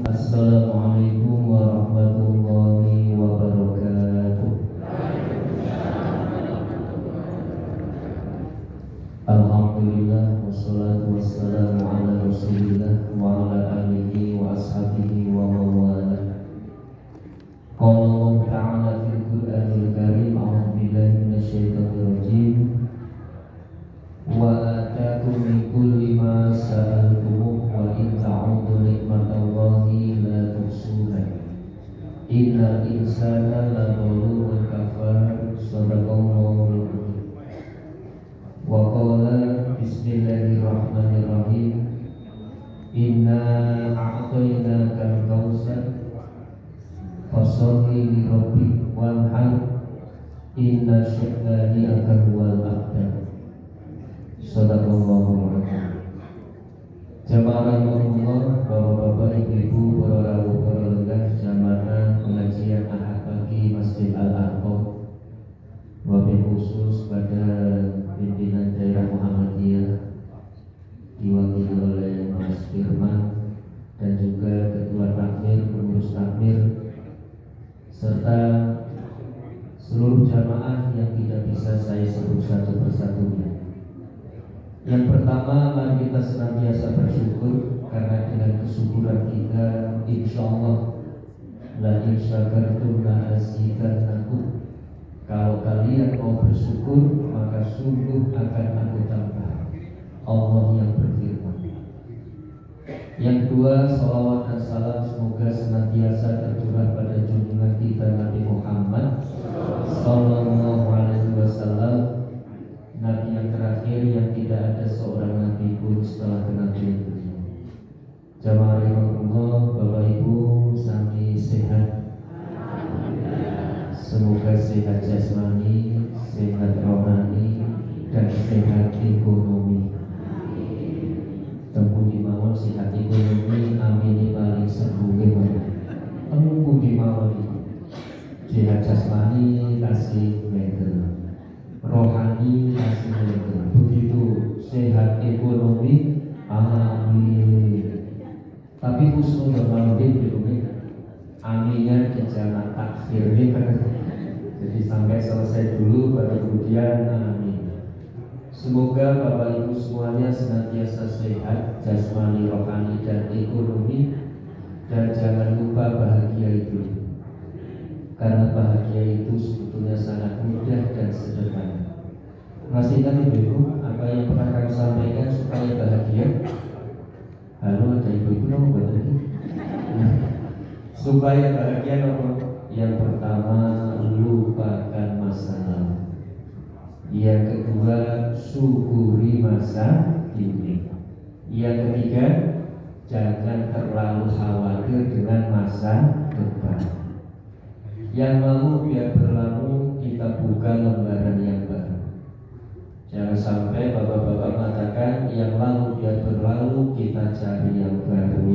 Assalamualaikum warahmatullahi wabarakatuh. Alhamdulillah wassalatu wassalamu ala Rasulillah wa ala alihi wa ashabihi wa mawala. Qala Allah ta'ala fil Qur'anil Karim, a'udzu billahi minasyaitonir rajim. Wa atakum min kulli ma sa'altumuh wa in ta'uddu nikmatallahi la tuhsuha. Innal insana lazalumun kafar. Shadaqallahul adzim. Wa qala bismillahirrahmanirrahim. Inna a'tainakal kautsar fasholli li rabbik wanhar. Inna syani'aka huwal abtar. Shadaqallahul adzim. Jamaah rahimahullah, bapak-bapak, ibu-ibu, para rawuh, para lenggah, jamaah pengajian Ahad pagi Masjid Al-Aqsa, wabil khusus pada pimpinan daerah Muhammadiyah diwakili oleh Mas Firman dan juga ketua takmir, pengurus takmir, serta seluruh jamaah yang tidak bisa saya sebut satu persatunya. Yang pertama, mari kita senantiasa bersyukur, karena dengan kesyukuran kita, insya Allah, la in syakartum la azidannakum. Kalau kalian mau bersyukur, maka sungguh akan aku tambah. Allah yang berfirman. Yang kedua, salawat dan salam semoga senantiasa tercurah pada junjungan kita Nabi Muhammad sallallahu alaihi wasallam, Nabi yang terakhir yang tidak ada seorang nabi pun setelah kenabian beliau. Jamaah rahimahullah, Bapak Ibu, sami sehat. Semoga sehat jasmani, sehat rohani, dan sehat ekonomi. Tempuh di mawon sehat ekonomi, amin paling sebelumnya. Tempuh di mawon sehat jasmani kasih medal, rohani kasih medal. Begitu sehat ekonomi, amin. Tapi husnul maulid gitu, aminnya jangan takhir nih. Jadi sampai selesai dulu baru kemudian amin. Semoga Bapak Ibu semuanya senantiasa sehat jasmani, rohani, dan ekonomi. Dan jangan lupa bahagia itu, karena bahagia itu sebetulnya sangat mudah dan sederhana. Masih ingat ibu apa yang pernah kami sampaikan supaya bahagia? Halo, ada ibu-ibu nomor buat lagi. Supaya bahagia nomor yang pertama, lupakan masa lalu. Yang kedua, syukuri masa kini. Yang ketiga, jangan terlalu khawatir dengan masa depan. Yang lalu biar berlalu, kita buka lembaran yang baru. Jangan sampai bapak-bapak mengatakan yang lalu biar berlalu, kita cari yang baru.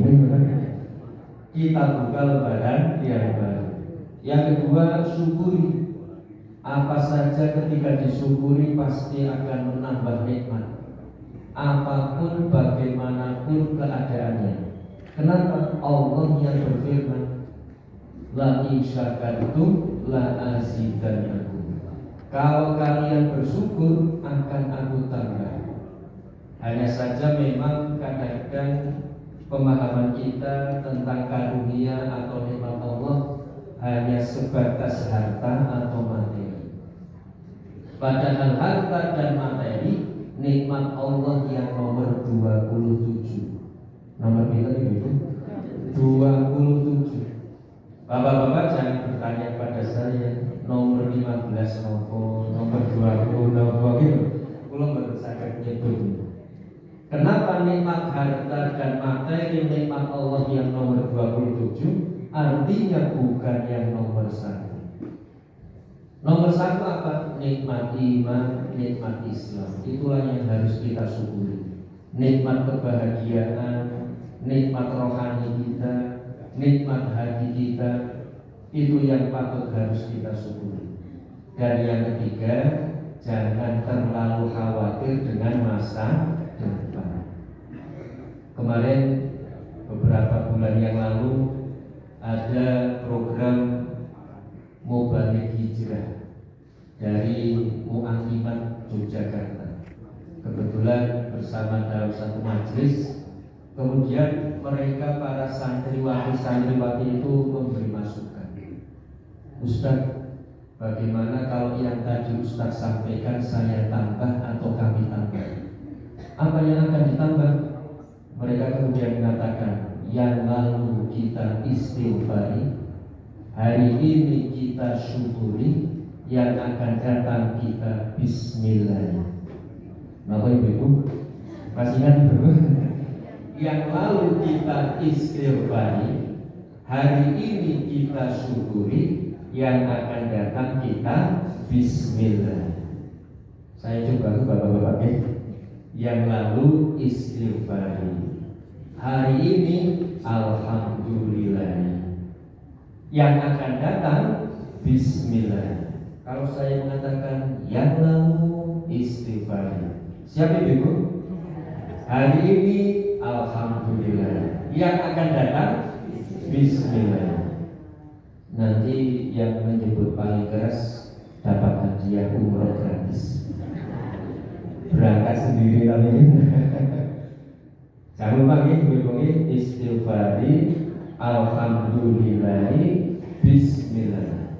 Kita buka lembaran yang baru. Yang kedua, syukuri. Apa saja ketika disyukuri pasti akan menambah nikmat. Apapun bagaimanapun keadaannya. Kenapa? Allah yang berfirman, la in syakartum la azidannakum. Kalau kalian bersyukur akan aku tambah. Hanya saja memang kadang-kadang pemahaman kita tentang karunia atau nikmat Allah hanya sebatas harta atau materi. Padahal harta dan materi nikmat Allah yang nomor 27. Nomor kita itu 27. Bapak-bapak jangan bertanya pada saya nomor 15 nopo, nomor 20 nopo gitu. Kalau menurut saya nyebut. Kenapa nikmat harta dan materi nikmat Allah yang nomor 27? Artinya bukan yang nomor 1. Nomor 1 apa? Nikmat iman, nikmat Islam. Itulah yang harus kita syukuri. Nikmat kebahagiaan, nikmat rohani kita, nikmat hati kita, itu yang patut harus kita syukuri. Dan yang ketiga, jangan terlalu khawatir dengan masa depan. Kemarin beberapa bulan bulan yang lalu ada program Mubalik Hijrah dari Mu'akimat Yogyakarta. Kebetulan bersama dalam satu majelis, kemudian mereka para santriwati itu memberi masukan. Ustaz, bagaimana kalau yang tadi Ustaz sampaikan saya tambah atau kami tambah? Apa yang akan ditambah? Mereka kemudian mengatakan, yang lalu kita istighfari, hari ini kita syukuri, yang akan datang kita bismillah. Bapak Ibu, masih ingat Ibu? Yang lalu kita istighfari, hari ini kita syukuri, yang akan datang kita bismillah. Saya coba Bapak-bapak, yang lalu istighfari, hari ini alhamdulillah, yang akan datang bismillah. Kalau saya mengatakan yang lalu istighfar, siapa Ibu? Hari ini alhamdulillah, yang akan datang bismillah. Nanti yang menyebut paling keras dapat hadiah umroh gratis. Berangkat sendiri kali ini. Jangan lupa Ibu istighfari, alhamdulillah, bismillah.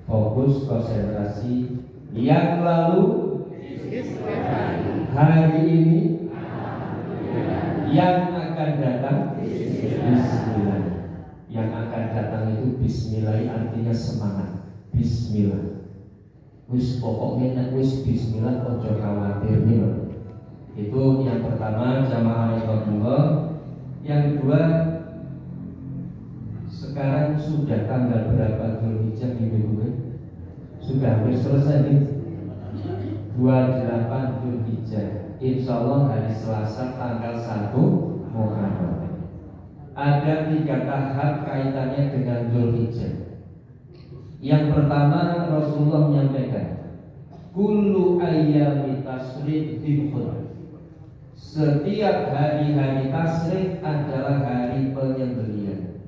Fokus konsentrasi, yang lalu hari ini, yang akan datang bismillah. Yang akan datang itu bismillah, artinya semangat. Bismillah. Wis pokoknya nek wis bismillah ojo khawatir nih. Itu yang pertama, jamaah Allah. Yang kedua, sekarang sudah tanggal berapa Dzulhijjah Ibu? Sudah hampir selesai nih. 28 Dzulhijjah. Insya Allah hari Selasa tanggal 1 Muharram. Ada 3 tahap kaitannya dengan Dzulhijjah. Yang pertama, Rasulullah menyampaikan, kullu ayyami tasrik dzulhijjah. Setiap hari-hari tasrik adalah hari penyembelihan.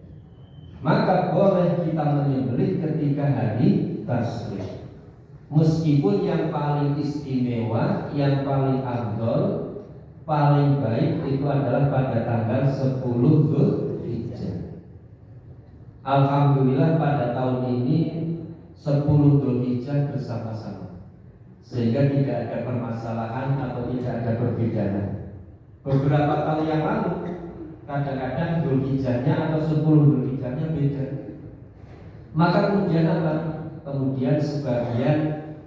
Maka boleh kita menyembelih ketika hari tasrik. Meskipun yang paling istimewa, yang paling afdol, paling baik itu adalah pada tanggal 10 Dzulhijjah. Alhamdulillah pada tahun ini 10 Dzulhijjah bersama-sama, sehingga tidak ada permasalahan atau tidak ada perbedaan. Beberapa tahun yang lalu kadang-kadang Dzulhijjahnya atau 10 Dzulhijjahnya beda. Maka kemudian apa? Kemudian sebagian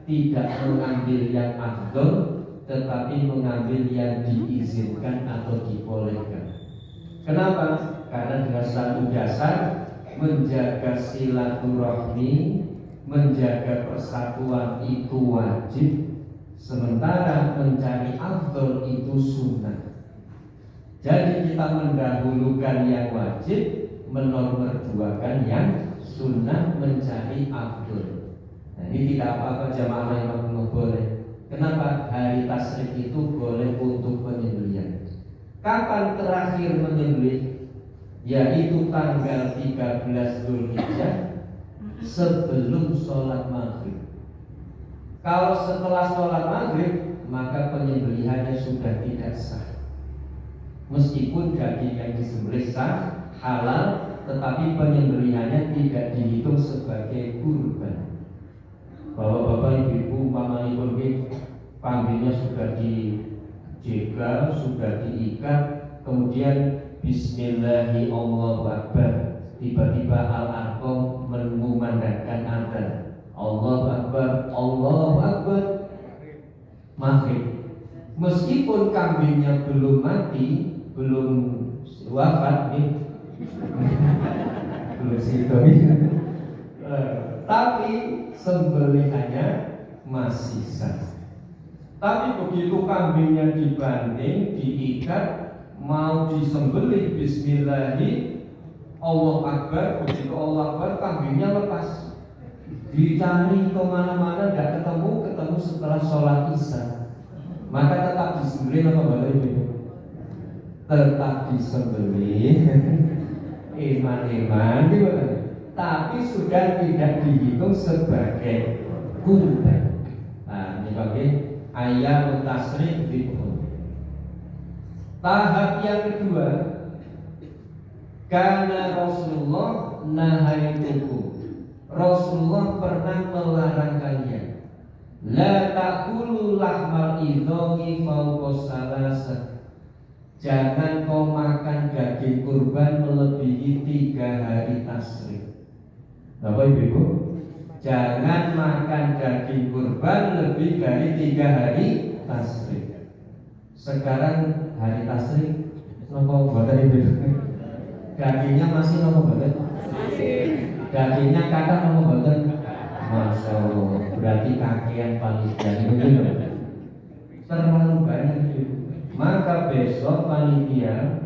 tidak mengambil yang afdol, tetapi mengambil yang diizinkan atau dibolehkan. Kenapa? Karena dengan satu dasar, menjaga silaturahmi, menjaga persatuan itu wajib, sementara mencari afdol itu sunnah. Jadi kita mendahulukan yang wajib, menomorduakan yang sunnah, mencari afdol. Nah, ini tidak apa-apa jamaah yang boleh. Kenapa? Hari tasrik itu boleh untuk penyembelihan. Kapan terakhir menyembelih? Yaitu tanggal 13 Dzulhijjah, sebelum sholat maghrib. Kalau setelah sholat maghrib, maka penyembelihannya sudah tidak sah. Meskipun daging yang disembelih sah, halal, tetapi penyembelihannya tidak dihitung sebagai kurban. Bapak-bapak, ibu-ibu, mama ibu, kambingnya sudah dijegal, sudah diikat, kemudian Bismillahi Allahu Akbar. Tiba-tiba Al-Arqam mengumandangkan adzan. Allahu Akbar, Allahu Akbar. Maghrib. Meskipun kambingnya belum mati, belum wafat, belum situ, tapi sembelihannya masih sah. Tapi begitu kambingnya dibanting, diikat, mau disembelih Bismillahi Allah Akbar, begitu Allah Akbar, kambingnya lepas. Dicari kemana-mana tidak ketemu setelah sholat isya. Maka tetap disembelih apa boleh? Tetap disembelih. eman-eman gitu. Tapi sudah tidak dihitung sebagai kurban. Nah, ini bagi ayat tasrik dzikr. Tahap yang kedua, karena Rasulullah nahaitukum. Rasulullah pernah melarang kalian, la ta'kulu lahmal idhomi fawqa salasah. Jangan kau makan daging kurban melebihi 3 hari tasrik. Bapak Ibu, jangan makan daging kurban lebih dari 3 hari tasrik. Sekarang hari tasrik, nopo boten Ibu? Dagingnya masih nopo boten? Masih. Dagingnya kata nopo boten? Masya Allah, berarti kakean panitia itu terlalu banyak itu. Maka besok panitia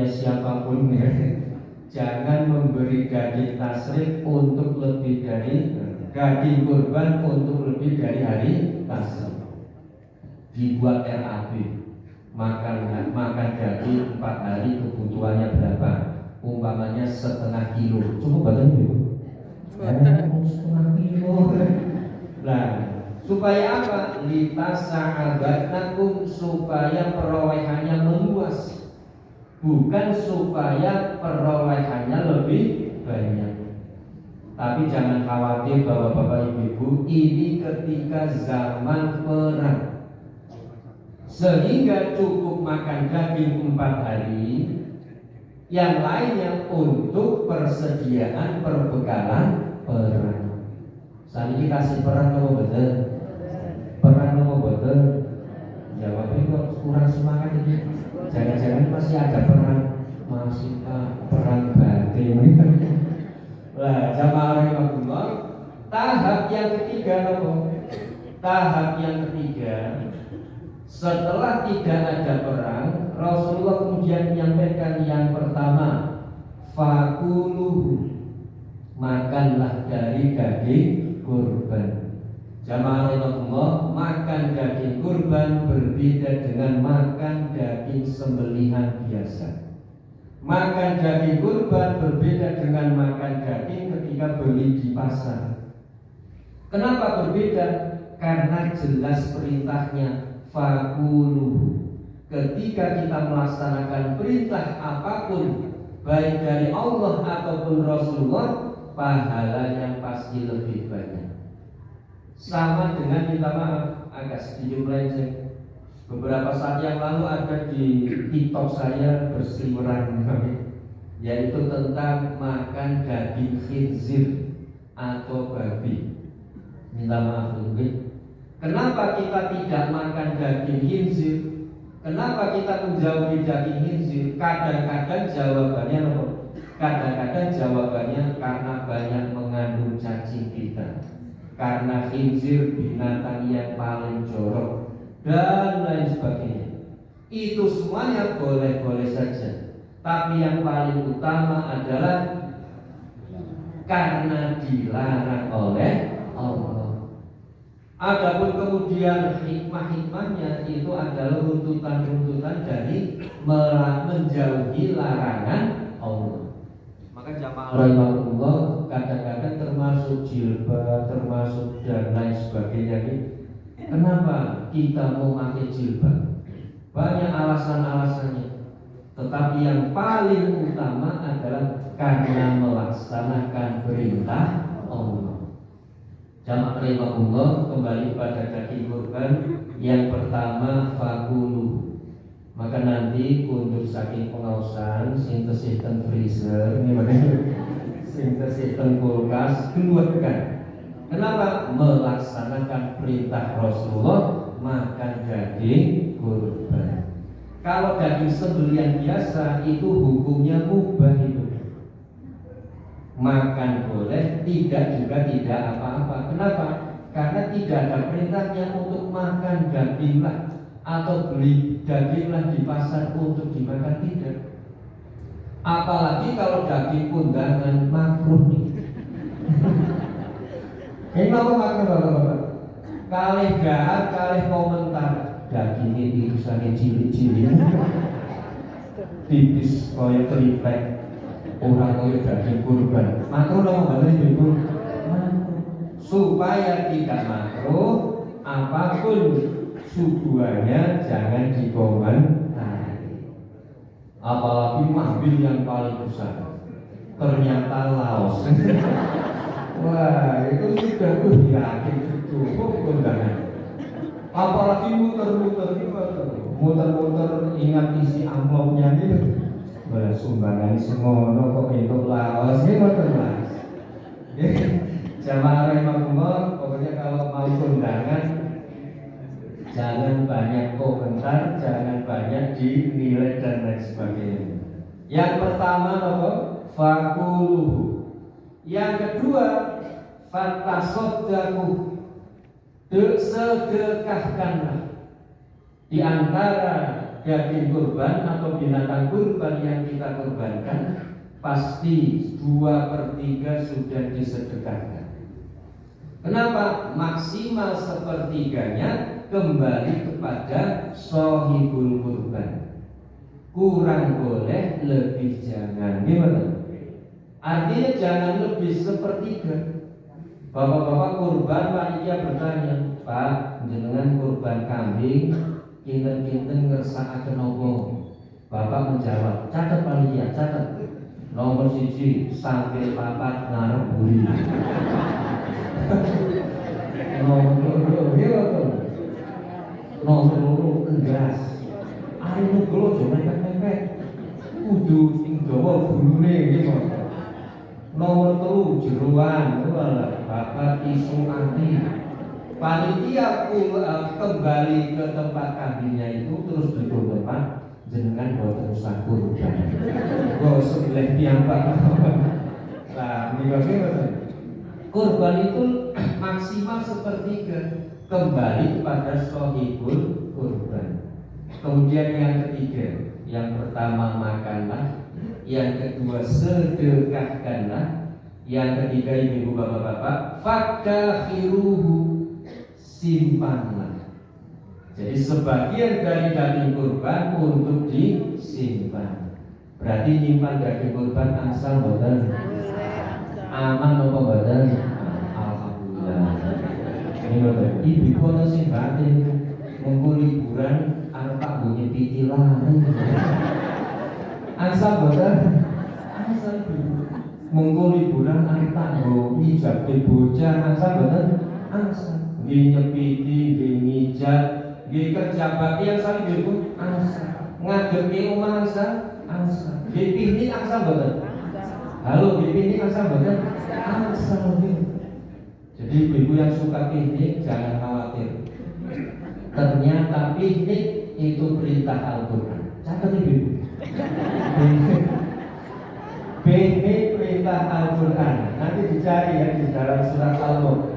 siapapun ya, jangan memberi daging tasrik untuk lebih dari daging kurban untuk lebih dari hari tasrik. Dibuat RAB, makan daging 4 hari kebutuhannya berapa? Umpamanya setengah kilo, cukup badan itu? Setengah kilo. Nah, supaya apa? Litasa'abatnakum, supaya perolehannya meluas, bukan supaya perolehannya lebih banyak. Tapi jangan khawatir Bapak-bapak Ibu-ibu, ini ketika zaman perang, sehingga cukup makan daging 4 hari, yang lainnya untuk persediaan perbekalan perang. Saat ini kasih perang nopo betul? Perang nopo betul? Jawabnya kok kurang semangat ini. Jangan-jangan masih ada perang, masih perang batin. Lah, jamaah rahimahullah, tahap yang ketiga nopo? Tahap yang ketiga, setelah tidak ada perang, Rasulullah kemudian menyampaikan yang pertama, fakuluhu, makanlah dari daging kurban. Jamaah rahimahullah, makan daging kurban berbeda dengan makan daging sembelihan biasa. Makan daging kurban berbeda dengan makan daging ketika beli di pasar. Kenapa berbeda? Karena jelas perintahnya fakuluhu. Ketika kita melaksanakan perintah apapun, baik dari Allah ataupun Rasulullah, pahalanya pasti lebih banyak. Sama dengan, minta maaf agak sedikit melenceng, beberapa saat yang lalu ada di TikTok saya berseliweran, yaitu tentang makan daging khinzir atau babi. Minta maaf mungkin, kenapa kita tidak makan daging khinzir? Kenapa kita menjauhi daging khinzir? Kadang-kadang jawabannya apa? Kadang-kadang jawabannya karena banyak mengandung cacing pita, karena khinzir binatang yang paling jorok dan lain sebagainya. Itu semuanya boleh-boleh saja, tapi yang paling utama adalah karena dilarang oleh Allah. Adapun kemudian hikmah-hikmahnya itu adalah runtutan-runtutan dari menjauhi larangan Allah. Maka jamaah rahimahullah, kadang-kadang termasuk jilbab, termasuk dan lain sebagainya. Kenapa kita mau pakai jilbab? Banyak alasan-alasannya, tetapi yang paling utama adalah karena melaksanakan perintah Allah. Jamaah rahimahullah, kembali pada daging kurban. Yang pertama fakulu. Maka nanti untuk saking pengausan sintesis ten freezer ini sintesis ten kulkas keluarkan. Kenapa? Melaksanakan perintah Rasulullah makan daging kurban. Kalau daging sembelihan biasa itu hukumnya mubah itu. Makan boleh, tidak juga tidak apa-apa. Kenapa? Karena tidak ada perintahnya untuk makan daginglah atau beli daginglah di pasar untuk dimakan, tidak. Apalagi kalau daging undangan, makruh nih. Ini apa makruh bapak-bapak? Kalih gahar, kalih komentar, dagingnya irisannya cilik-cilik, tipis koyo keripik. orang kaya daging kurban. Makruh apa mboten Ibu? Makruh. Supaya tidak makruh, apapun suguhannya jangan dikomentari. Apalagi ngambil yang paling besar, ternyata laos. Wah, itu sudah yakin cukup undangan. Apalagi muter-muter, ingat isi amplopnya itu. Sumbangan semono kok untuk laos ini betul Mas. Jamaah rahimahullah, pokoknya kalau mau undangan jangan banyak komentar, jangan banyak dinilai dan lain sebagainya. Yang pertama apa? Fakuluhu. Yang kedua, fatasodaku, sedekahkanlah di antara daging kurban atau binatang kurban yang kita kurbankan, pasti 2/3 sudah disedekahkan. Kenapa? Maksimal 1/3-nya kembali kepada shahibul kurban. Kurang boleh, lebih jangan. Gimana? Artinya jangan lebih 1/3. Bapak-bapak kurban, panitia bertanya, Pak, jenengan kurban kambing, kinten-kinten ngersakaken nopo? Bapak menjawab, catat panitia, catat. Nomor 1 sampai 4 ngarep buri. Nomor 2, iya betul. Nomor 2 endas. Ari nuglo aja mepet-mepet. Kudu sing dawa bulune gitu. Nomor 3 jeruan, Bapak isu anti. Panitia kembali ke tempat kambingnya itu terus duduk tempat jenengan boten usah kurban. Kok sebelah piyambak. Nah, bagaimana? Kurban itu maksimal 1/3 kembali kepada shahibul kurban. Kemudian yang ketiga, yang pertama makanlah, yang kedua sedekahkanlah, yang ketiga ibu bapak-bapak fakakhiruhu, simpanlah. Jadi sebagian dari daging kurban untuk disimpan. Berarti nyimpan daging kurban asal boten aman apa boten? Alhamdulillah. Ini boten. Ibu kono sing batin mengko liburan arep tak bunyi pitilan. Asal boten? Asal mengko liburan arep tak nggo ijab bocah asal boten? Asal. Nggih nyepiti, nggih ngijab, nggih kerja bakti yang saling ibu asal. Ngadepke omah asal? Asal. Nggih piknik asal boten? Halo, nggih piknik asal boten? Asal. Jadi ibu yang suka piknik jangan khawatir. Ternyata piknik itu perintah Al-Quran. Catat ibu. Piknik perintah Al-Quran. Nanti dicari ya di dalam surat Al-Mulk.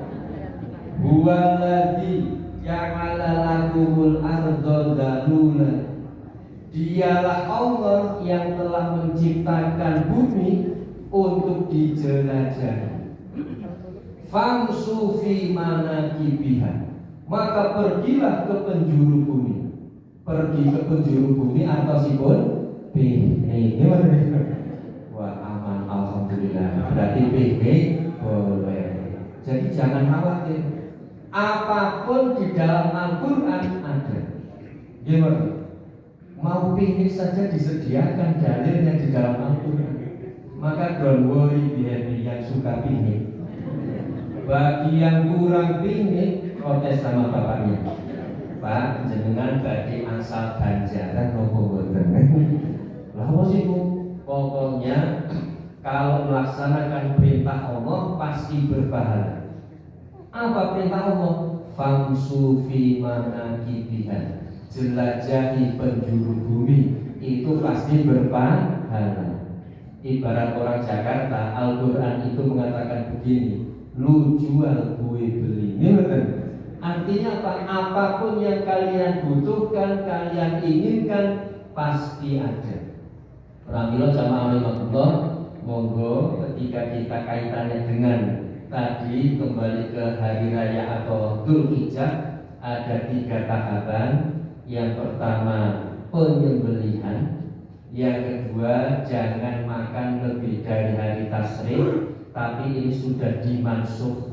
Huwaladzi ja'ala lakumul arda dalula. Dialah Allah yang telah menciptakan bumi untuk dijelajahi. Famsu fi manakibiha. Maka pergilah ke penjuru bumi. Pergi ke penjuru bumi atau sipun ini wah aman alhamdulillah. Berarti boleh. Jadi jangan khawatir. Apapun di dalam Al-Quran ada. Gimana? Mau piknik saja disediakan dalilnya di dalam Al-Quran. Maka don't worry, yang suka piknik. Bagi yang kurang piknik, protes sama bapaknya. Pak, jenengan badhe asal ganjaran nopo boten? Lah apa sih Bu? Pokoknya kalau melaksanakan perintah Allah pasti berpahala. Apa perintah Allah? Famsu fi manakibiha. Jelajahi penjuru bumi, itu pasti berpahala. Ibarat orang Jakarta, Al-Quran itu mengatakan begini, lu jual gue beli. Ini betul. Artinya apa? Apapun yang kalian butuhkan, kalian inginkan, pasti ada. Alhamdulillah jamaah rahimahullah, monggo ketika kita kaitannya dengan tadi kembali ke hari raya atau Dzulhijjah, ada 3 tahapan. Yang pertama penyembelihan, Yang kedua, jangan makan lebih dari hari tasyrik, tapi ini sudah dimansuh,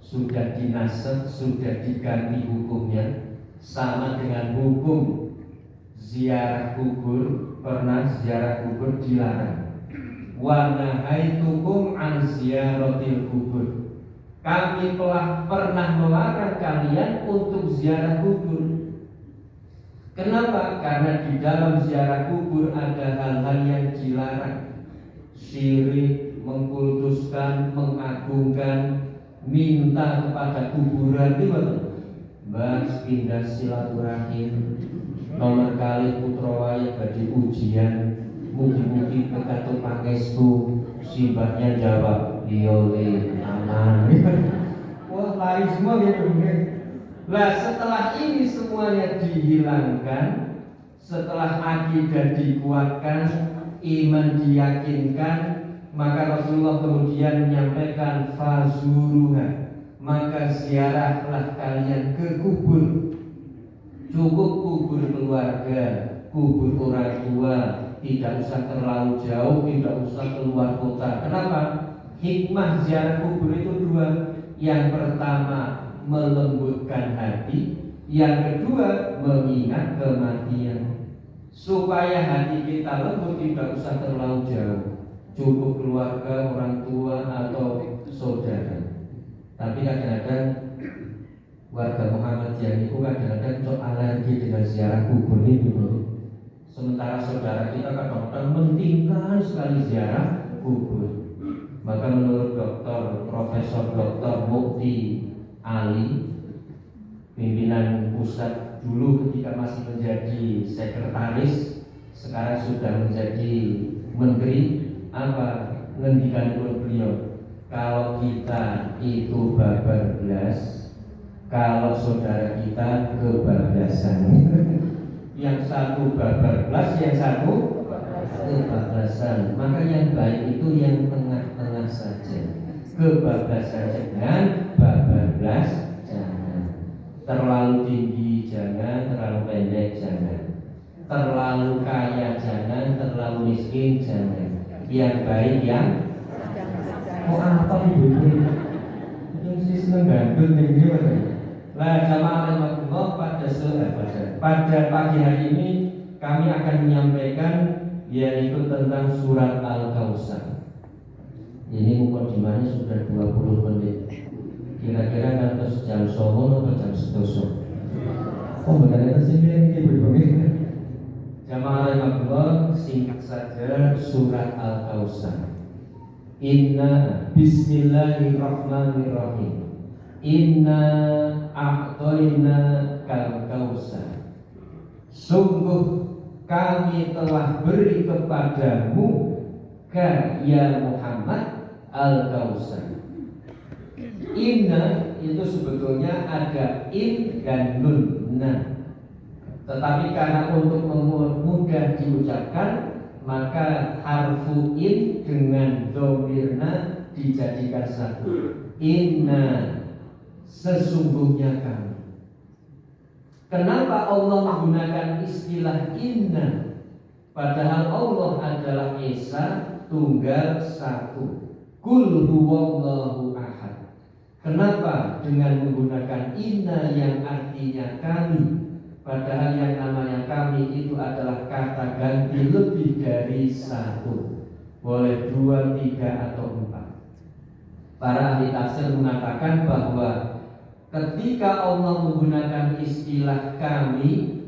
sudah dinasakh, sudah diganti hukumnya, sama dengan hukum ziarah kubur. Pernah ziarah kubur dilarang. Wa nahaitukum an ziyaratil kubur. Kami telah pernah melarang kalian untuk ziarah kubur. Kenapa? Karena di dalam ziarah kubur ada hal-hal yang dilarang. Syirik, mengkultuskan, mengagungkan, minta kepada kuburan itu bahas pindah silaturahim. Nomor kali putra wayah badi ujian, mugi-mugi pekatuk pangestu, simbahnya jawab liole aman. Wah, lari semua gitu. Nah, setelah ini semuanya dihilangkan, setelah akidah dikuatkan, iman diyakinkan, maka Rasulullah kemudian menyampaikan fazuruha, maka ziarahlah kalian ke kubur. Cukup kubur keluarga, kubur orang tua, tidak usah terlalu jauh, tidak usah keluar kota. Kenapa? Hikmah ziarah kubur itu dua. Yang pertama, melembutkan hati. Yang kedua, mengingat kematian. Supaya hati kita lembut, tidak usah terlalu jauh, cukup keluarga, orang tua atau saudara. Tapi kadang-kadang warga Muhammadiyah itu kadang-kadang cok alergi dengan ziarah kubur itu. Sementara saudara kita kadang-kadang mentingkan sekali ziarah kubur. Maka menurut Profesor Dr. Mukti Ali, pimpinan pusat dulu ketika masih menjadi sekretaris, sekarang sudah menjadi menteri, apa ngendikan beliau, kalau kita itu bablas, kalau saudara kita kebablasan. Yang satu bablas, yang satu kebablasan. Maka yang baik itu yang tengah-tengah saja. Kebablasan jangan, bablas jangan. Terlalu tinggi jangan, terlalu pendek jangan. Terlalu kaya jangan, terlalu miskin jangan. Yang baik yang apa ini? Itu mesti seneng gandul nih gimana? Lah jamaah rahmatullah, pada pagi hari ini kami akan menyampaikan yaitu tentang surat Al-Kautsar. Ini mukadimahnya sudah 20 menit. Kira-kira ngantos jam 9 atau jam 11. Oh benar itu sih ini berbeda. Jamaah rahmatullah, singkat saja surat Al-Kautsar. Inna bismillahirrahmanirrahim. Inna a'toina kal-kautsar. Sungguh kami telah beri kepadamu ya Muhammad al-Kautsar. Inna itu sebetulnya ada in dan nun. Nah, tetapi karena untuk mudah diucapkan, maka harfu in dengan domirna dijadikan satu. Inna, sesungguhnya kami. Kenapa Allah menggunakan istilah inna? Padahal Allah adalah Esa, tunggal satu. Qul huwallahu ahad. Kenapa dengan menggunakan inna yang artinya kami? Padahal yang namanya kami itu adalah kata ganti lebih dari satu. Boleh 2, 3 atau 4. Para ahli tafsir mengatakan bahwa ketika Allah menggunakan istilah kami,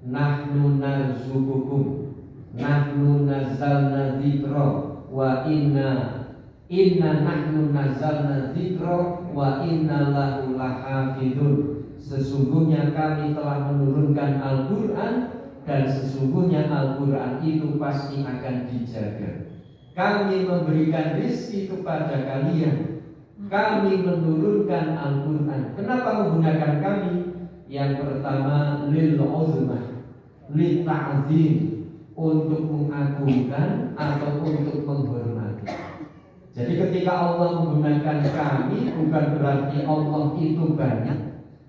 nahnu narzuqukum, nahnu nazzalna dzikra wa inna nahnu nazzalna dzikra wa inna lahu lahafidun. Sesungguhnya kami telah menurunkan Al-Quran dan sesungguhnya Al-Quran itu pasti akan dijaga. Kami memberikan rizki kepada kalian. Kami menurunkan Al-Quran. Kenapa menggunakan kami? Yang pertama lil uzmah, lil ta'zim, untuk mengagungkan atau untuk menghormati. Jadi ketika Allah menggunakan kami, bukan berarti Allah itu banyak,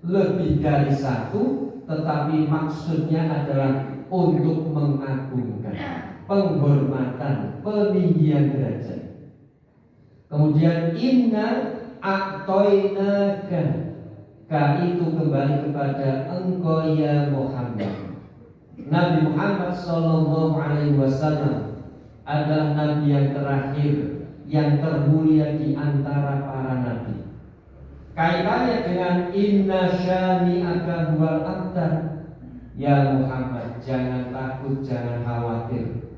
lebih dari satu, tetapi maksudnya adalah untuk mengagungkan, penghormatan, peninggian derajat. Kemudian inna a'toinaka, ka itu kembali kepada engkau ya Muhammad. Nabi Muhammad sallallahu alaihi wasallam adalah nabi yang terakhir, yang termulia di antara para nabi. Kaitannya dengan inna syani'aka huwal abtar. Ya Muhammad, jangan takut, jangan khawatir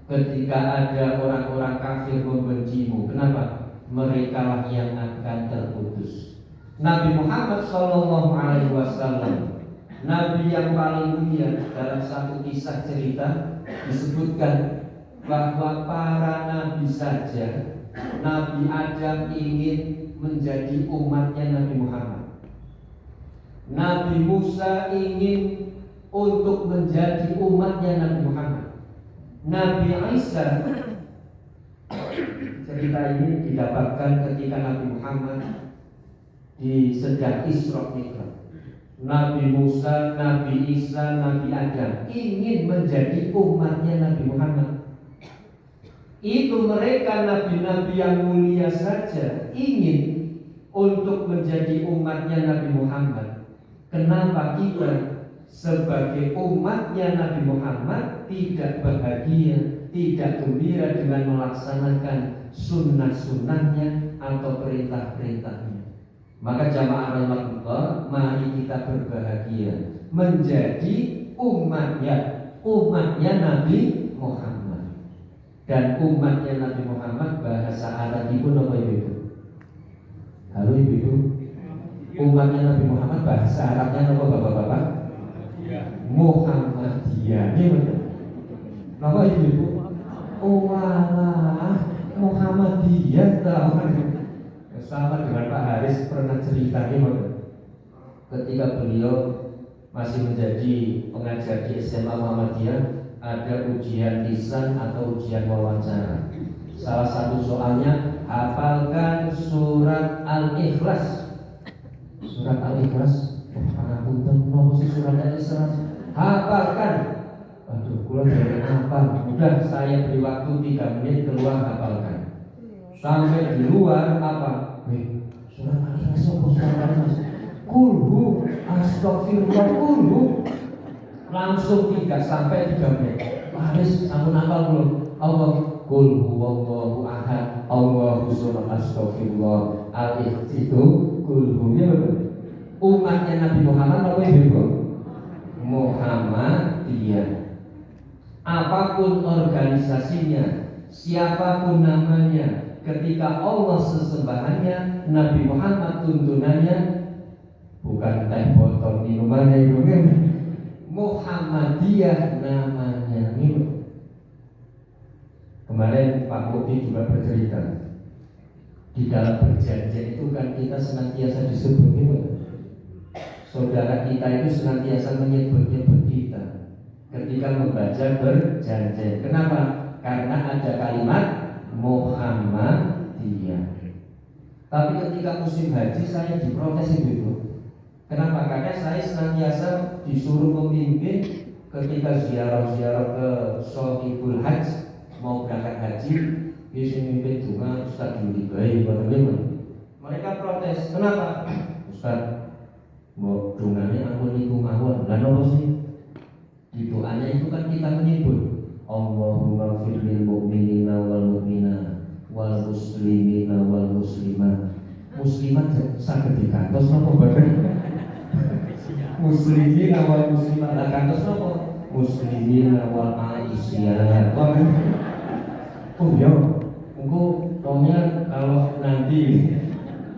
ketika ada orang-orang kafir membencimu. Kenapa? Mereka lah yang akan terputus. Nabi Muhammad sallallahu alaihi wasallam, nabi yang paling mulia. Dalam satu kisah cerita disebutkan bahwa para nabi saja, Nabi Adam ingin menjadi umatnya Nabi Muhammad. Nabi Musa ingin untuk menjadi umatnya Nabi Muhammad. Nabi Isa, cerita ini didapatkan ketika Nabi Muhammad di sedang Isra Mi'raj. Nabi Musa, Nabi Isa, Nabi Adam ingin menjadi umatnya Nabi Muhammad. Itu mereka nabi-nabi yang mulia saja ingin untuk menjadi umatnya Nabi Muhammad. Kenapa kita sebagai umatnya Nabi Muhammad tidak bahagia, tidak gembira dengan melaksanakan sunnah-sunnahnya atau perintah-perintahnya? Maka jamaah rahmatullah, mari kita berbahagia menjadi umatnya Nabi Muhammad. Dan umatnya Nabi Muhammad bahasa Arab itu apa itu? Halo ibu-ibu, umatnya Nabi Muhammad bahasa Arabnya apa bapak-bapak? Muhammadiyah. Ini benar. Apa ibu-ibu? Oh walah, Muhammadiyah tahu. Sama dengan Pak Haris pernah cerita ini ketika beliau masih menjadi pengajar di SMA Muhammadiyah, ada ujian lisan atau ujian wawancara. Salah satu soalnya, hafalkan surat Al-Ikhlas. Surat Al-Ikhlas, anak punten nopo sih surat Al-Ikhlas? Hafalkan. Aduh, kula dari hafal. Udah, saya beri waktu 3 menit keluar hafalkan. Sampai di luar apa? Surat Al-Ikhlas apa surat Al-Ikhlas? Kulhu, astagfirullah, kulhu. Langsung 3 sampai 3 menit. Haris sampun hafal belum? Allah qul huwallahu ahad, Allahu samad, astagfirullah. Al-ikhlas itu qul ya betul. Umatnya Nabi Muhammad apa itu? Muhammadiyah. Apapun organisasinya, siapapun namanya, ketika Allah sesembahannya, Nabi Muhammad tuntunannya bukan teh botol minumannya itu kan? Muhammadiyah namanya. Kemarin Pak Bobi juga bercerita, di dalam perjanjian itu kan kita senantiasa disebut ini. Saudara kita itu senantiasa menyebut-nyebut kita ketika membaca perjanjian. Kenapa? Karena ada kalimat Muhammadiyah. Tapi ketika musim haji saya diprotes itu. Kenapa? Karena saya senantiasa disuruh memimpin ketika ziarah-ziarah ke Sohibul Hajj, mau berangkat haji, bisa memimpin juga Ustaz Yuli baik, mereka protes. Kenapa? Ustaz, mau dunganya ampun ibu mawon. Dan apa sih? Di doanya itu kan kita menyebut Allahumma firlil mu'minina wal mu'minat wal muslimina wal muslimat. Muslimat saged digantos napa bapak? Muslimin awal muslimat lah kantos nopo? Muslimin awal Aisyah. Oh ya, engko tongnya kalau nanti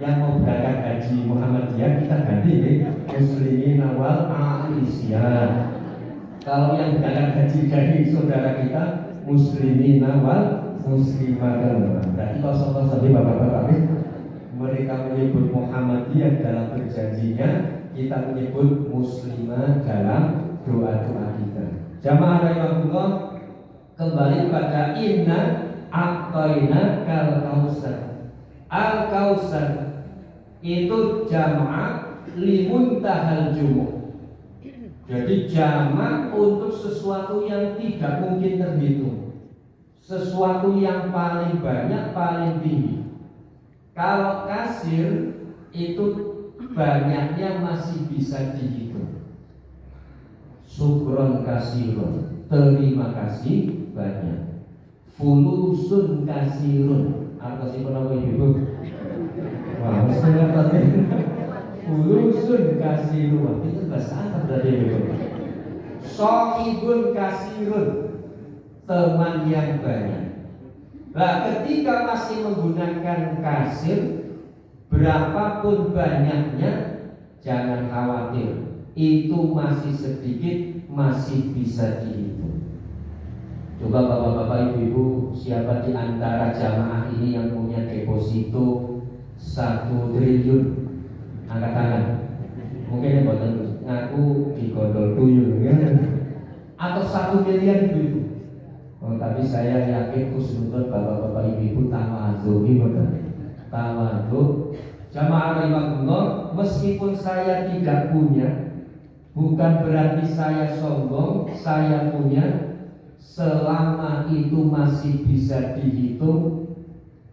yang mau berangkat haji Muhammadiyah kita ganti ya. Muslimin awal Aisyah. Kalau yang berangkat haji dari saudara kita Muslimin awal muslimat. Berarti kosong-kosong di bapak-bapak mereka menyebut Muhammadiyah dalam perjanjinya, kita menyebut muslimah dalam doa-doa kita. Jamaah rahimahullah, kembali pada inna a'tayna kal kausar. Al kausar itu jamaah limuntahal jumu'. Jadi jamak untuk sesuatu yang tidak mungkin terhitung, sesuatu yang paling banyak, paling tinggi. Kalau kasir itu banyaknya masih bisa dihitung. Syukron kasirun, terima kasih banyak. Fulusun kasirun, apa sih nama ibu? Wah, mesti ngerti. Fulusun kasirun, itu bahasa apa berarti ibu? Sohibun kasirun, teman yang banyak. Nah, ketika masih menggunakan kasir, berapapun banyaknya, jangan khawatir. Itu masih sedikit, masih bisa dihitung. Coba bapak-bapak, ibu-ibu, siapa di antara jamaah ini yang punya deposito 1 triliun? Angkat tangan. Mungkin yang buatan ngaku digondol tuyul, ya? Atau 1 miliar ibu-ibu. Oh, tapi saya yakin khusnudon bapak-bapak, ibu-ibu tawadhu, tawadhu. Jamaah rahimahullah, meskipun saya tidak punya, bukan berarti saya sombong. Saya punya. Selama itu masih bisa dihitung,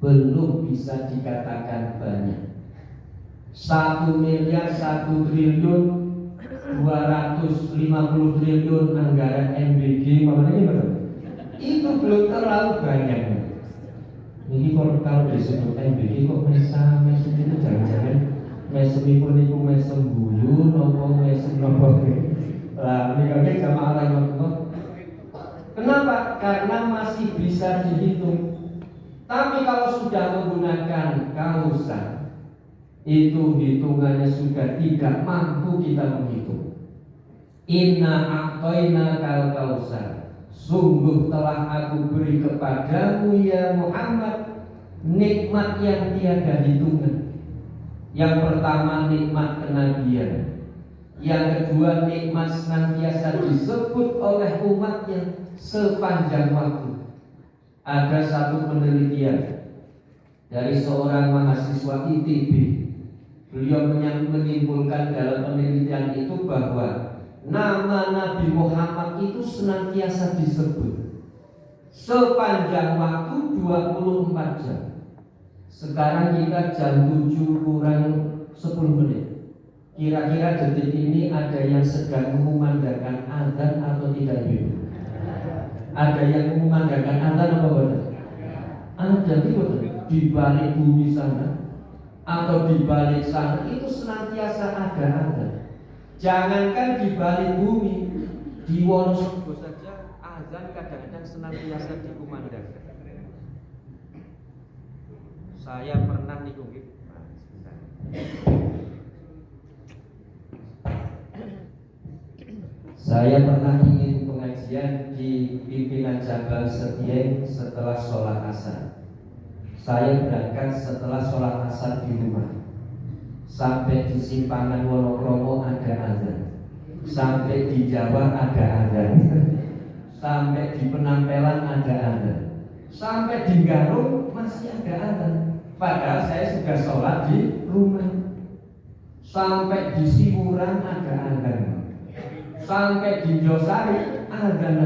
belum bisa dikatakan banyak. 1 miliar, 1 triliun, 250 triliun anggaran MBG, maknanya betul. Itu belum terlalu banyak. Ini kalau disebut MBG kok mesem itu jangan-jangan mesemipun itu mesem guyu, nopo mesem nopo. Lah ini kami jamaah rahimahullah. Kenapa? Karena masih bisa dihitung. Tapi kalau sudah menggunakan kausan, itu hitungannya sudah tidak mampu kita menghitung. Inna a'toina kal kausan, sungguh telah aku beri kepadamu ya Muhammad nikmat yang tiada hitungan. Yang pertama nikmat kenabian, yang kedua nikmat senantiasa disebut oleh umatnya sepanjang waktu. Ada satu penelitian dari seorang mahasiswa ITB. Beliau menyimpulkan dalam penelitian itu bahwa nama Nabi Muhammad itu senantiasa disebut sepanjang waktu 24 jam. Sekarang kita jam 7 kurang 10 menit. Kira-kira detik ini ada yang sedang mengumandangkan azan atau tidak, ibu? Ada yang mengumandangkan azan apa betul? Ada, betul. Di balik bumi sana atau di balik sana itu senantiasa ada azan. Jangankan di balik bumi, di Wonosobo saja azan kadang-kadang senantiasa dikumandangkan. Saya pernah nih, saya pernah ingin pengajian di pimpinan Jabal Setieng setelah sholat asar. Saya berangkat setelah sholat asar di rumah. Sampai di Simpangan Wonokromo ada azan. Sampai di Jawa ada azan. Sampai di Penampelan ada azan. Sampai di Garung masih ada azan. Padahal saya sudah sholat di rumah. Sampai di Siburan ada azan. Sampai di Josari azan.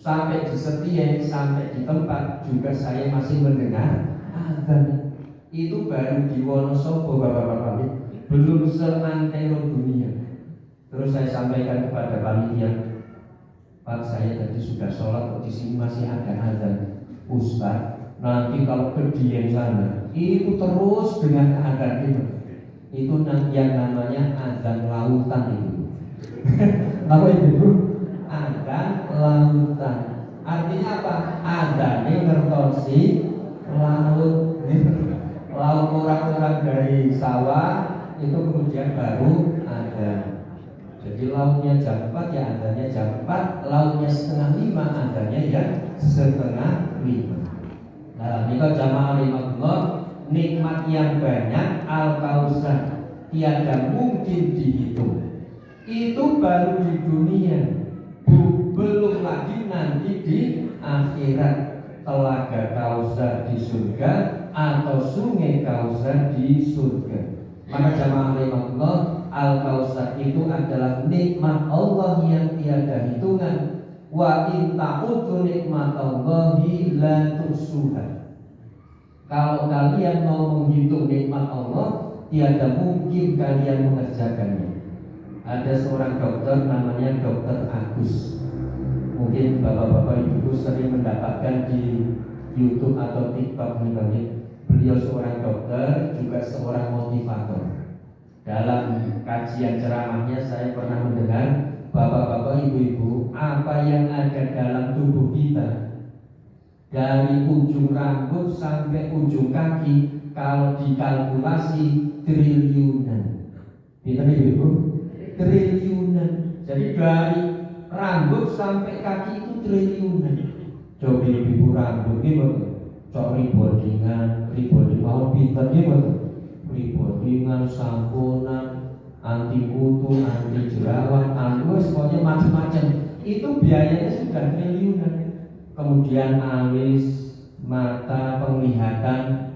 Sampai di Setieng, sampai di tempat juga saya masih mendengar azan. Itu baru di Wonosobo, bapak-bapak, belum semantero dunia. Terus saya sampaikan kepada panitia, Pak, saya tadi sudah sholat, kok di sini masih ada azan. Ustaz, nanti kalau ke Dieng sana, itu terus dengan azan itu yang namanya azan lautan itu. Apa itu? Azan lautan. Artinya apa? Azan ini ngertosi laut. Laut orang-orang dari sawah itu kemudian baru azan. Jadi lautnya jam 4 ya azannya jam 4, lautnya setengah 5 azannya ya setengah 5. Nah, ini jamaah rahimahullah, nikmat yang banyak al-kausar tiada mungkin dihitung. Itu baru di dunia, belum lagi nanti di akhirat. Telaga Kausar di surga atau sungai Kausar di surga. Maka jamaah rahimahullah, Al-Kautsar itu adalah nikmat Allah yang tiada hitungan. Wa in ta'uddu nikmatallahi la tuhsuha. Kalau kalian mau menghitung nikmat Allah, tiada mungkin kalian mengerjakannya. Ada seorang dokter namanya Dokter Agus. Mungkin bapak-bapak ibu sering mendapatkan di YouTube atau TikTok misalnya. Beliau seorang dokter, juga seorang motivator. Dalam kajian ceramahnya saya pernah mendengar, bapak-bapak ibu-ibu, apa yang ada dalam tubuh kita dari ujung rambut sampai ujung kaki, kalau dikalkulasi triliunan. Betul ibu? Triliunan. Jadi dari rambut sampai kaki itu triliunan. Coba ibu rambut gimana? Cok ribodingan mau pinter gimana? Ribodingan, samponan, anti kutu, anti jerawat, pokoknya macam-macam. Itu biayanya sudah triliunan. Kemudian alis, mata, penglihatan.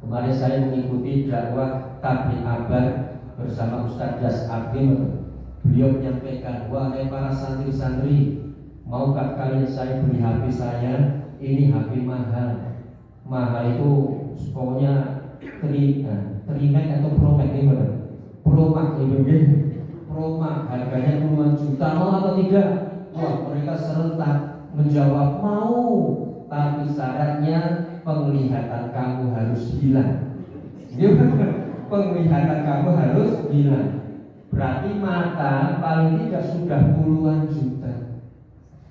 Kemarin saya mengikuti dakwah tabligh akbar bersama Ustaz Das Abdul. Beliau menyampaikan, wahai para santri-santri, maukah kalian saya beri HP saya? Ini HP mahal. Mahal itu pokoknya Trimax atau Promax gimana? Promax Promax harganya puluhan juta, mau atau tidak? Wah, mereka serentak menjawab mau, tapi syaratnya penglihatan kamu harus hilang. Penglihatan kamu harus hilang. Berarti mata paling tidak sudah puluhan juta.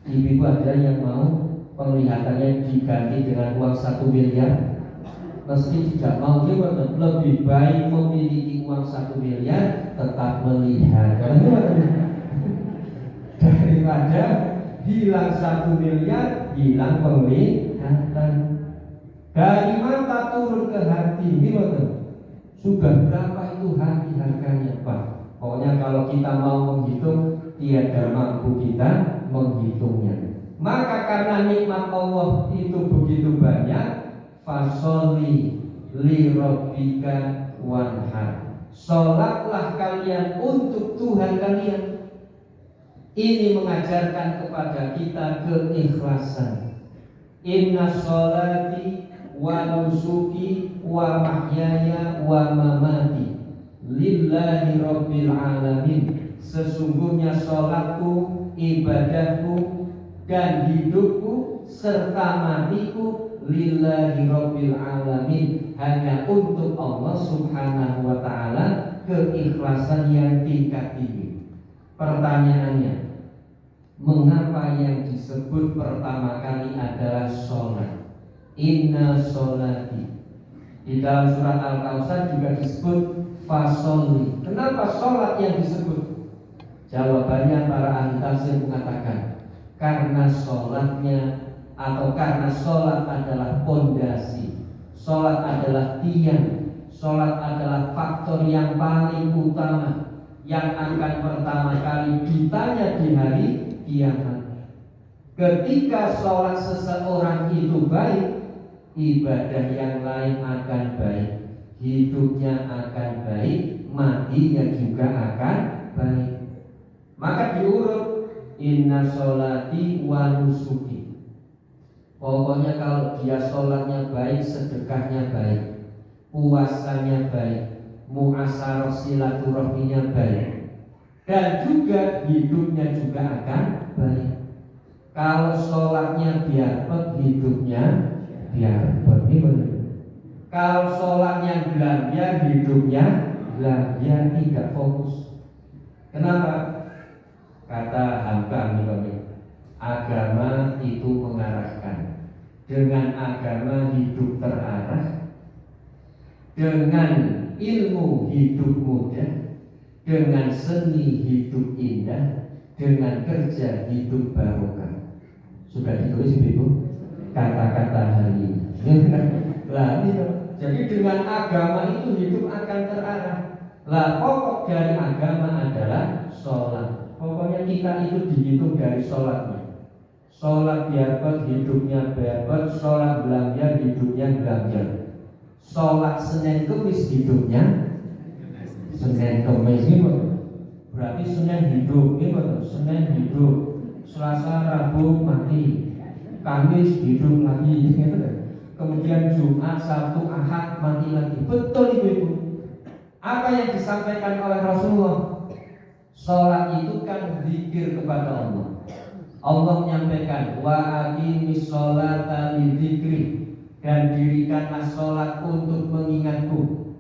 Ibu ada yang mau penglihatannya diganti dengan uang 1 miliar? Meski tidak mau, lebih baik memiliki uang 1 miliar tetap melihat daripada hilang 1 miliar, hilang penglihatan. Dari mata turun ke hati, gimana? Sudah berapa itu hati harganya, Pak? Pokoknya kalau kita mau menghitung, tiada mampu kita menghitungnya. Maka karena nikmat Allah itu begitu banyak, fasholli li rabbika wanhar. Sholatlah kalian untuk Tuhan kalian. Ini mengajarkan kepada kita keikhlasan. Inna sholati wa nusuki wa mahyaya wa mamati lillahi rabbil alamin. Sesungguhnya sholatku, ibadahku, dan hidupku serta matiku lillahi rabbil alamin, hanya untuk Allah subhanahu wa ta'ala, keikhlasan yang tingkat tinggi. Pertanyaannya, mengapa yang disebut pertama kali adalah sholat? Inna sholati. Di dalam surat Al-Kautsar juga disebut fasholli. Kenapa sholat yang disebut? Jawabannya para ahli tafsir mengatakan, karena sholatnya atau karena sholat adalah pondasi, sholat adalah tiang, sholat adalah faktor yang paling utama yang akan pertama kali ditanya di hari kiamat. Ketika sholat seseorang itu baik, ibadah yang lain akan baik, hidupnya akan baik, matinya juga akan baik. Maka diurut, inna sholati wa nusuki. Pokoknya kalau dia sholatnya baik, sedekahnya baik, puasanya baik, mu'asarah silaturahminya baik, dan juga hidupnya juga akan baik. Kalau sholatnya biarpet, hidupnya biarpet. Kalau sholatnya belanja, hidupnya belanja, tidak fokus. Kenapa? Kata hamba agama itu mengarahkan. Dengan agama hidup terarah, dengan ilmu hidup mudah, dengan seni hidup indah, dengan kerja hidup barokah. Sudah ditulis Ibu kata-kata hari ini. Lah ini, jadi dengan agama itu hidup akan terarah. Lah pokok dari agama adalah sholat. Pokoknya kita itu dihitung dari sholatnya. Sholat biarpet, hidupnya biarpet. Sholat belanja, hidupnya belanja. Sholat Senin Kemis, hidupnya Senin Kamis gitu. Berarti Senin hidup gitu. Senin hidup, Selasa Rabu mati, Kamis hidup lagi gitu. Kemudian Jumat, Sabtu, Ahad mati lagi. Betul ibu-ibu. Apa yang disampaikan oleh Rasulullah? Sholat itu kan zikir kepada Allah. Allah menyampaikan wa aqimis sholata lidzikri, dan dirikanlah sholat untuk mengingatku.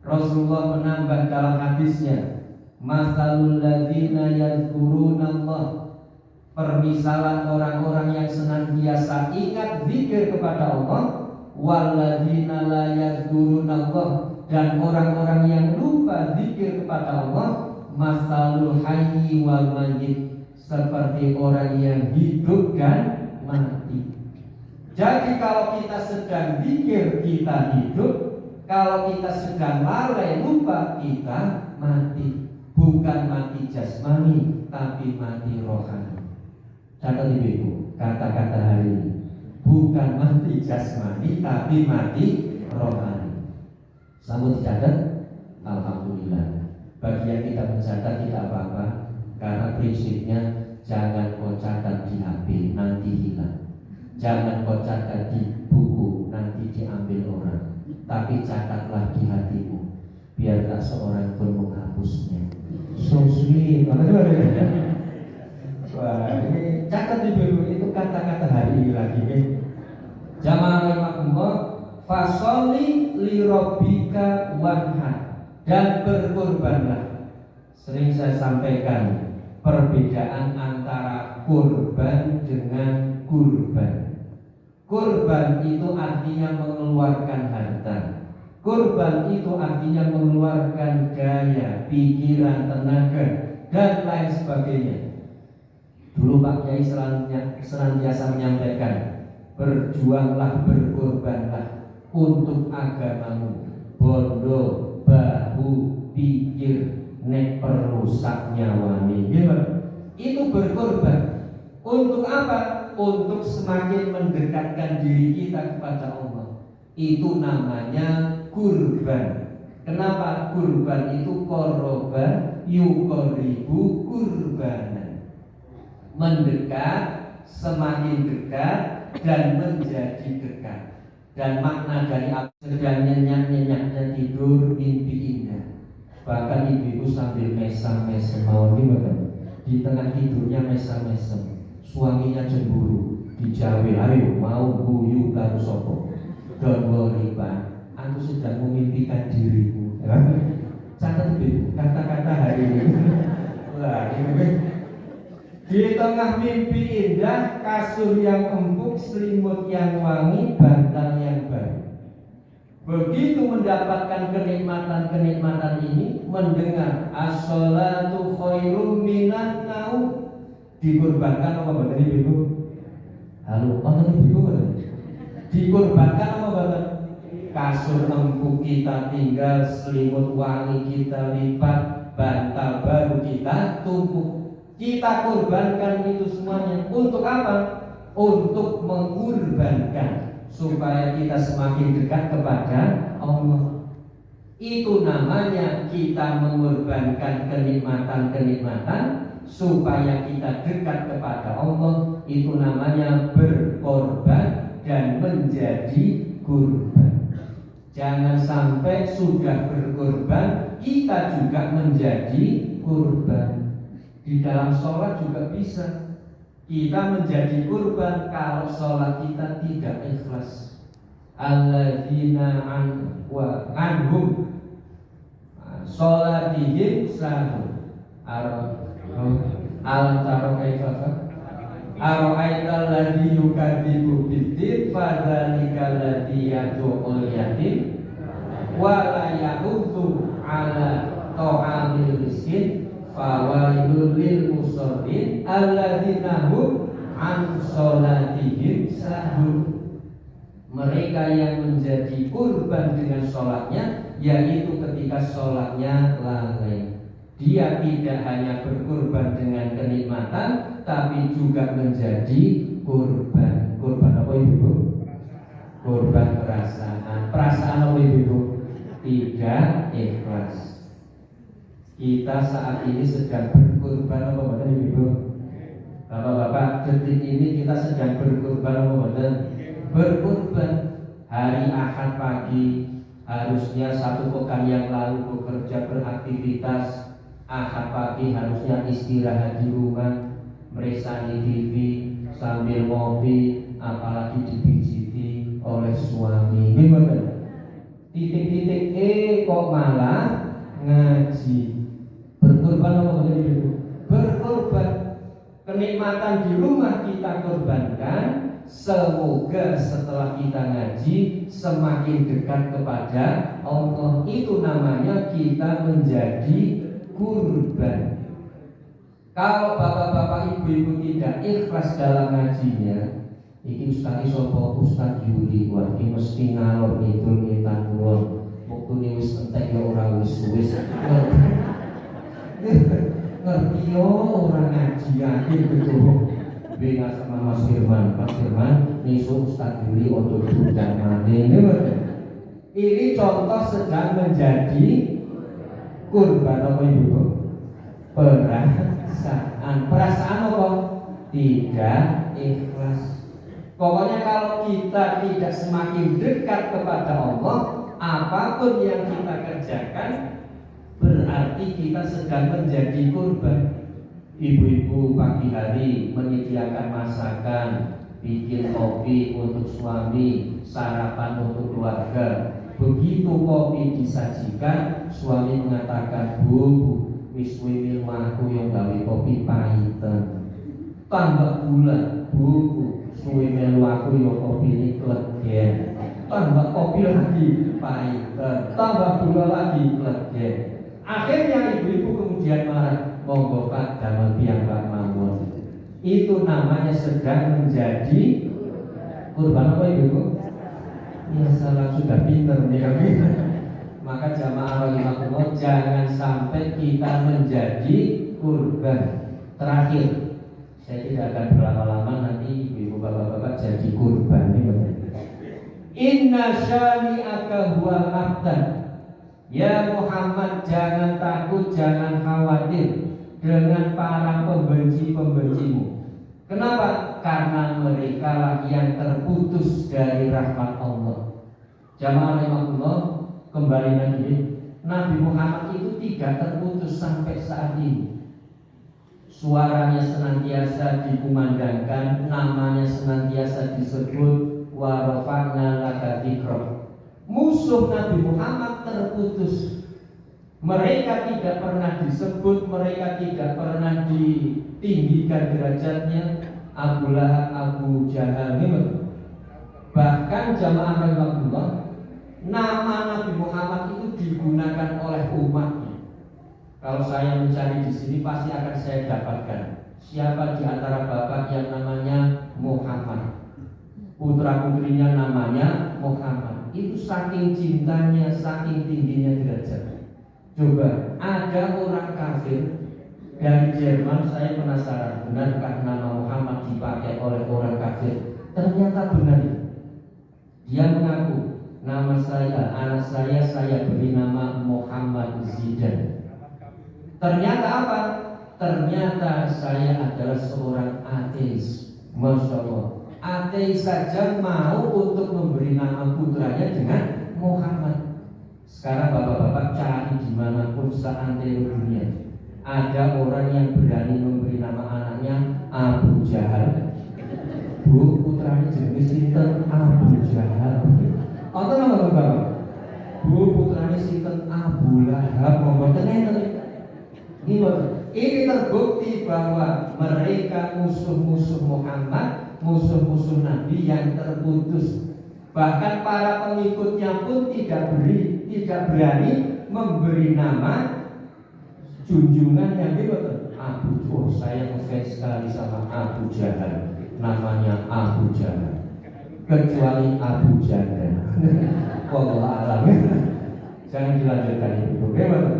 Rasulullah menambah dalam hadisnya, masalul ladzina yazkurunallah, permisalan orang-orang yang senantiasa ingat zikir kepada Allah, walladzina la yazkurunallah, dan orang-orang yang lupa zikir kepada Allah, masalul hayyi wal mayyit, seperti orang yang hidup dan mati. Jadi kalau kita sedang zikir kita hidup, kalau kita sedang lalai lupa kita mati. Bukan mati jasmani, tapi mati rohani. Catat ibu, kata-kata hari ini, bukan mati jasmani, tapi mati rohani. Sambut dicatat, alhamdulillah. Bagi yang kita mencatat tidak apa-apa, karena prinsipnya jangan kau catat di HP, nanti hilang. Jangan kau catat di buku, nanti diambil orang. Tapi catatlah di hatimu, biar tak seorang pun menghapusnya. So sweet. Wah, ini catat ibu, itu kata-kata hari ini lagi. Jamaah rahimakumullah, fasholli li rabbika wanhar, dan berkorbanlah. Sering saya sampaikan perbedaan antara kurban dengan kurban. Kurban itu artinya mengeluarkan harta. Kurban itu artinya mengeluarkan gaya, pikiran, tenaga, dan lain sebagainya. Dulu Pak Kiai senantiasa menyampaikan, berjuanglah, berkorbanlah untuk agamamu. Bondo, bahu, pikir, nek perusak nyawani. Itu berkorban. Untuk apa? Untuk semakin mendekatkan diri kita kepada Allah. Itu namanya kurban. Kenapa? Kurban itu korban yukoribu kurbanan, mendekat, semakin dekat, dan menjadi dekat. Dan makna dari sedang nyenyak-nyenyaknya tidur mimpi indah. Bahkan ibu-ibu sambil mesam-mesem mau di tengah tidurnya mesam-mesem. Suaminya cemburu, dijawil, ayo mau guyu karo sopo. Don't worry Pak, aku sedang memimpikan dirimu. Catat ibu, kata-kata hari ini. Wah, ini di tengah mimpi indah, kasur yang empuk, selimut yang wangi, bantal yang baru. Begitu mendapatkan kenikmatan-kenikmatan ini, mendengar as-sholatu khairum minan naum, dikorbankan apa betul ibu? Halo, apa ibu betul? Dikorbankan apa betul? Kasur empuk kita tinggal, selimut wangi kita lipat, bantal baru kita tumpuk. Kita korbankan itu semuanya untuk apa? Untuk mengorbankan supaya kita semakin dekat kepada Allah. Itu namanya kita mengorbankan kenikmatan-kenikmatan supaya kita dekat kepada Allah. Itu namanya berkorban dan menjadi kurban. Jangan sampai sudah berkorban kita juga menjadi kurban. Di dalam sholat juga bisa kita menjadi kurban kalau sholat kita tidak ikhlas. Alladzina anhum sholatihim sahun. Alam taro kaifa ara'aital ladzi yukadzibu biddin fadzalika alladzi yad'ul yatim wa la yahuddu ala ta'amil miskin fawailul lil musallin alladzina hum an sholatihim sahun. Mereka yang menjadi kurban dengan sholatnya, yaitu ketika sholatnya lalai. Dia tidak hanya berkurban dengan kenikmatan, tapi juga menjadi kurban. Kurban apa ibu? Kurban perasaan. Perasaan apa ibu? Tidak ikhlas. Kita saat ini sedang berkurban apa betul Ibu? Bapak-bapak, detik ini kita sedang berkurban apa betul? Berkurban. Hari Ahad pagi harusnya satu pekan yang lalu bekerja beraktivitas. Ahad pagi harusnya istirahat di rumah, meresani TV sambil ngopi, apalagi dipijiti oleh suami. Gimana? Titik-titik kok malah ngaji. Berkorban apa betul? Berkorban. Kenikmatan di rumah kita korbankan. Semoga setelah kita ngaji semakin dekat kepada Allah. Itu namanya kita menjadi kurban. Kalau bapak-bapak ibu-ibu tidak ikhlas dalam ngajinya, iki Ustaz sapa Ustaz Yuli kuwi iki mesti ngalor ngidul ngetan kulon. Wektune wis entek ya ora wis-wis. Ngerti yo ora ngaji akhir betul. Beda sama Mas Firman. Mas Firman nisu Ustaz Yuli untuk budak maneh. Ini contoh sedang menjadi kurban apa Ibu? Perasaan apa? Tidak ikhlas. Pokoknya kalau kita tidak semakin dekat kepada Allah, apapun yang kita kerjakan berarti kita sedang menjadi kurban. Ibu-ibu pagi hari menyediakan masakan, bikin kopi untuk suami, sarapan untuk keluarga. Begitu kopi disajikan, suami mengatakan, "Bu, wis suwi aku yang gawe kopi pahitan. Tambah gula, Bu, suwi melu aku yo kopi ini klegen. Tambah kopi lagi pahitan, tambah gula lagi klegen." Akhirnya ibu-ibu kemudian marah, "Monggo Pak, damel piyambak mawon." Itu namanya sedang menjadi kurban apa ibu? Ya salah, sudah pinter nih kami. Maka jamaah rahimahullah, jangan sampai kita menjadi kurban. Terakhir, saya tidak akan berlama-lama, nanti ibu bapak-bapak jadi kurban. Inna syani'aka huwal abtar. Ya Muhammad, jangan takut, jangan khawatir dengan para pembenci-pembencimu. Kenapa? Karena mereka lah yang terputus dari rahmat Allah. Jamaah rahimahullah, kembali lagi, Nabi Muhammad itu tidak terputus sampai saat ini. Suaranya senantiasa dikumandangkan, namanya senantiasa disebut, wa rafa'na laka dzikrak. Musuh Nabi Muhammad terputus. Mereka tidak pernah disebut, mereka tidak pernah ditinggikan derajatnya. Abu Lahab, Abu Jahal, bahkan jamaah rahimahullah, nama Nabi Muhammad itu digunakan oleh umatnya. Kalau saya mencari di sini pasti akan saya dapatkan. Siapa di antara bapak yang namanya Muhammad, putra putrinya namanya Muhammad. Itu saking cintanya, saking tingginya derajat. Coba ada orang kafir dari Jerman, saya penasaran, benarkah nama Muhammad dipakai oleh orang kafir? Ternyata benar. Dia mengaku, nama saya, anak saya beri nama Muhammad Zidan. Ternyata apa? Ternyata saya adalah seorang ateis. Masya Allah, ateis saja mau untuk memberi nama putranya dengan Muhammad. Sekarang bapak-bapak cari dimanapun seantero dunia, ada orang yang berani memberi nama anaknya Abu Jahal. Bu, putranya jenis sinten Abu Jahal. Atau nama bapak? Bu, putranya sinten Abu Lahab. Ngomong tenang. Ini terbukti bahwa mereka musuh-musuh Muhammad, musuh-musuh Nabi yang terputus. Bahkan para pengikutnya pun tidak berani memberi nama junjungan yang betul. Abu Jahal, saya ngefans sekali sama Abu Jahal. Namanya Abu Jahal. Kecuali Abu Jahal. Wallahu a'lam. Jangan dilanjutkan itu. Bagaimana?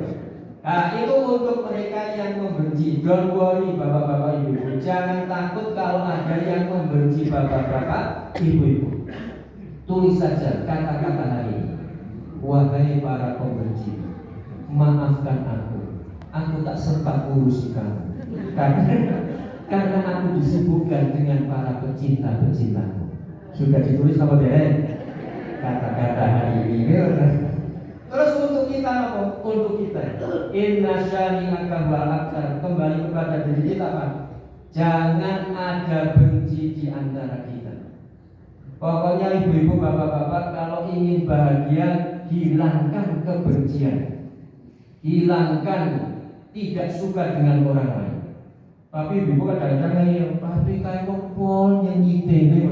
Nah, itu untuk mereka yang membenci. Don't worry bapak-bapak ibu-ibu, jangan takut kalau ada yang membenci bapak-bapak ibu-ibu. Tulis saja kata-kata hari ini. Wahai para pembenci, maafkan aku. aku tak sempat ngurusi kamu. Karena aku disibukkan dengan para pecinta-pecintaku. Sudah ditulis sama Derek kata-kata hari ini. Terus untuk kita apa? Untuk kita inna syani'aka wal abtar. Kembali kepada diri kita Pak. Jangan ada benci di antara kita. Pokoknya ibu-ibu, bapak-bapak, kalau ingin bahagia, hilangkan kebencian, hilangkan tidak suka dengan orang lain. Tapi ibu kadang-kadang ya, tapi kayak pol nyanyi ini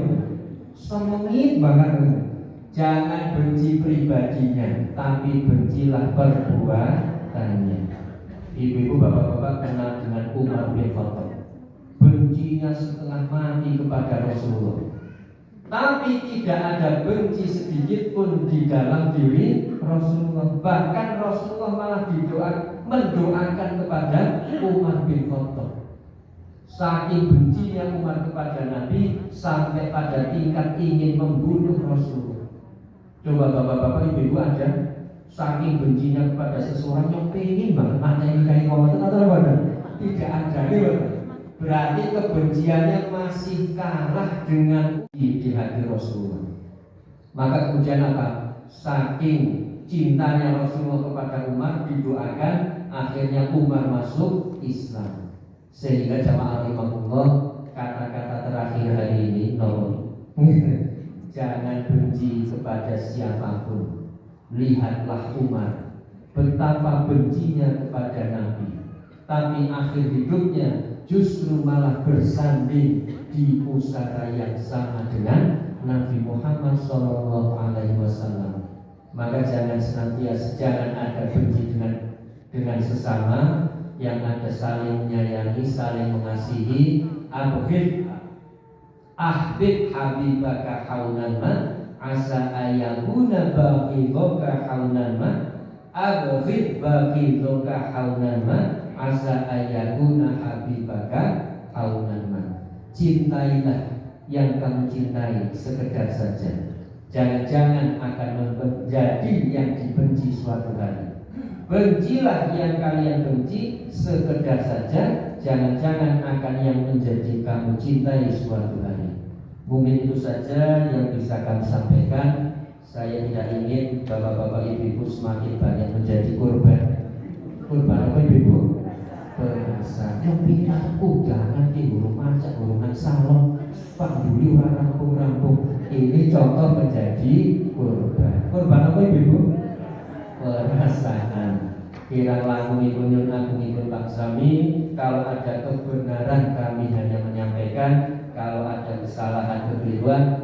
semengit banget. Jangan benci pribadinya, tapi bencilah perbuatannya. Ibu-ibu, bapak-bapak kenal dengan Umar bin Khattab. Bencinya setengah mati kepada Rasulullah, tapi tidak ada benci sedikit pun di dalam diri Rasulullah. Bahkan Rasulullah malah mendoakan kepada Umar bin Khattab. Saking bencinya Umar kepada Nabi sampai pada tingkat ingin membunuh Rasulullah. Coba bapak-bapak, ibu-ibu ada saking bencinya kepada seseorang yang pengen banget materi kayak ngomong atau apa? Tidak ada, berarti kebenciannya masih kalah dengan di hati Rasulullah. Maka kemudian apa? Saking cintanya Rasulullah kepada Umar, didoakan akhirnya Umar masuk Islam. Sehingga jamaah rahimahullah, kata-kata terakhir hari ini jangan benci kepada siapapun. Lihatlah Umar, betapa bencinya kepada Nabi, tapi akhir hidupnya justru malah bersanding di pusara yang sama dengan Nabi Muhammad SAW. Maka jangan ada benci dengan sesama, yang ada saling menyayangi, saling mengasihi. Ahbib habibaka haunan ma asa ayakuna baghidaka haunan ma abghid baghidaka haunan ma asa ayakuna habibaka haunan ma. Cintailah yang kamu cintai sekedar saja, jangan-jangan akan menjadi yang dibenci suatu hari. Bencilah yang kalian benci sekedar saja, jangan-jangan akan yang menjadi kamu cintai suatu hari. Mungkin itu saja yang bisa kami sampaikan. Saya tidak ingin bapak-bapak ibu-ibu semakin banyak menjadi korban. Korban apa ibu? Perasa. Yang pintar udangan di huruf macak, hurufan salon, Pak Duli orang rampung-rampung. Ini contoh menjadi korban. Korban apa ibu? Perasaan. Kirang langkung ibu nyun agung ibu Pak Sami. Kalau ada kebenaran kami hanya menyampaikan. Kalau ada kesalahan kekeliruan